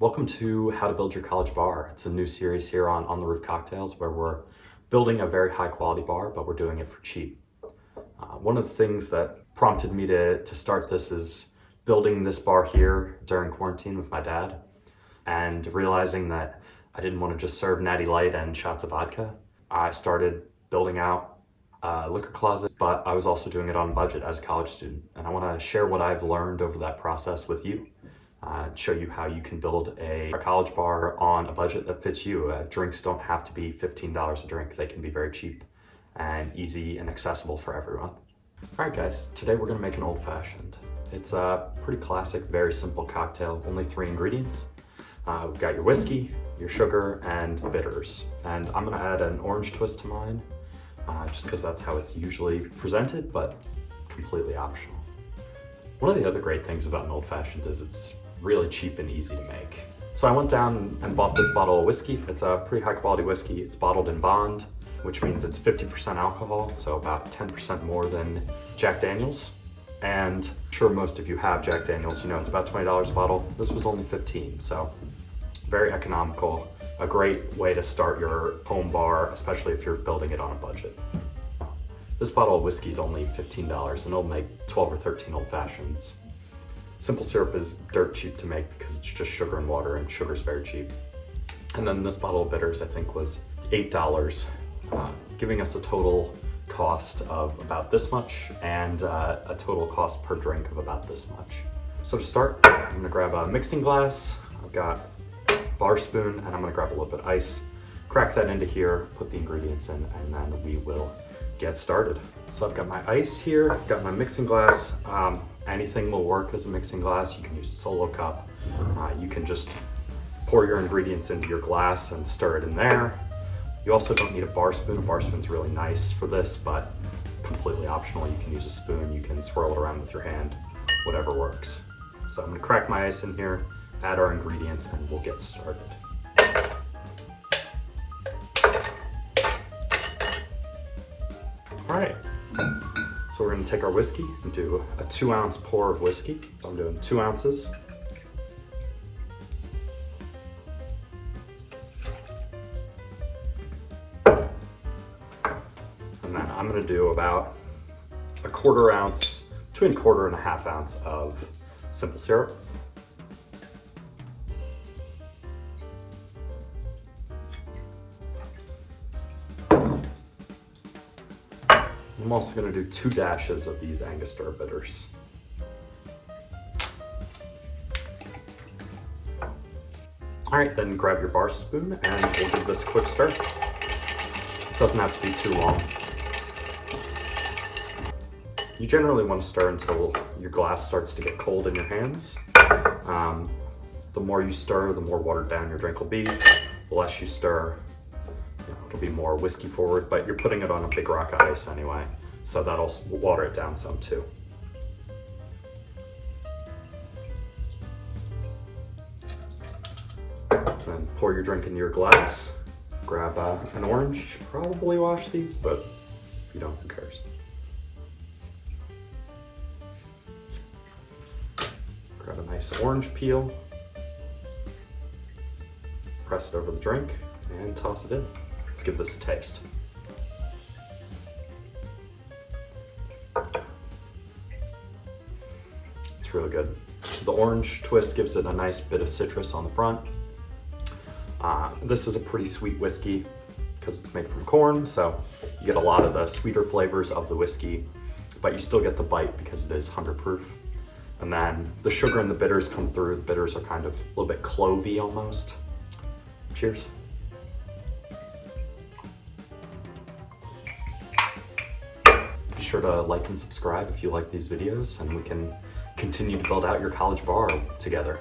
Welcome to How to Build Your College Bar. It's a new series here on the Roof Cocktails where we're building a very high quality bar, but we're doing it for cheap. One of the things that prompted me to start this is building this bar here during quarantine with my dad and realizing that I didn't want to just serve Natty Light and shots of vodka. I started building out a liquor closet, but I was also doing it on budget as a college student. And I want to share what I've learned over that process with you. Show you how you can build a college bar on a budget that fits you. Drinks don't have to be $15 a drink. They can be very cheap and easy and accessible for everyone. All right guys, today we're gonna make an old fashioned. It's a pretty classic, very simple cocktail, only 3 ingredients. We've got your whiskey, your sugar, and bitters. And I'm gonna add an orange twist to mine, just because that's how it's usually presented, but completely optional. One of the other great things about an old fashioned is it's really cheap and easy to make. So I went down and bought this bottle of whiskey. It's a pretty high quality whiskey. It's bottled in bond, which means it's 50% alcohol, so about 10% more than Jack Daniels. And I'm sure most of you have Jack Daniels, you know it's about $20 a bottle. This was only 15, so very economical. A great way to start your home bar, especially if you're building it on a budget. This bottle of whiskey is only $15 and it'll make 12 or 13 old fashions. Simple syrup is dirt cheap to make because it's just sugar and water, and sugar's very cheap. And then this bottle of bitters I think was $8, giving us a total cost of about this much and a total cost per drink of about this much. So to start, I'm gonna grab a mixing glass. I've got a bar spoon and I'm gonna grab a little bit of ice, crack that into here, put the ingredients in, and then we will get started. So I've got my ice here, I've got my mixing glass. Anything will work as a mixing glass. You can use a solo cup. You can just pour your ingredients into your glass and stir it in there. You also don't need a bar spoon. A bar spoon's really nice for this, but completely optional. You can use a spoon, you can swirl it around with your hand, whatever works. So I'm gonna crack my ice in here, add our ingredients, and we'll get started. All right. So we're gonna take our whiskey and do a 2-ounce pour of whiskey. So I'm doing 2 ounces. And then I'm gonna do about a 1/4 ounce, between 1/4 and a 1/2 ounce of simple syrup. I'm also going to do 2 dashes of these Angostura bitters. All right, then grab your bar spoon and we'll give this a quick stir. It doesn't have to be too long. You generally want to stir until your glass starts to get cold in your hands. The more you stir, the more watered down your drink will be. The less you stir, it'll be more whiskey forward, but you're putting it on a big rock of ice anyway, so that'll water it down some too. Then pour your drink into your glass. Grab an orange. You should probably wash these, but if you don't, who cares? Grab a nice orange peel. Press it over the drink and toss it in. Let's give this a taste. It's really good. The orange twist gives it a nice bit of citrus on the front. This is a pretty sweet whiskey because it's made from corn, so you get a lot of the sweeter flavors of the whiskey, but you still get the bite because it is 100 proof. And then the sugar and the bitters come through. The bitters are kind of a little bit clovey almost. Cheers. Be sure to like and subscribe if you like these videos, and we can continue to build out your college bar together.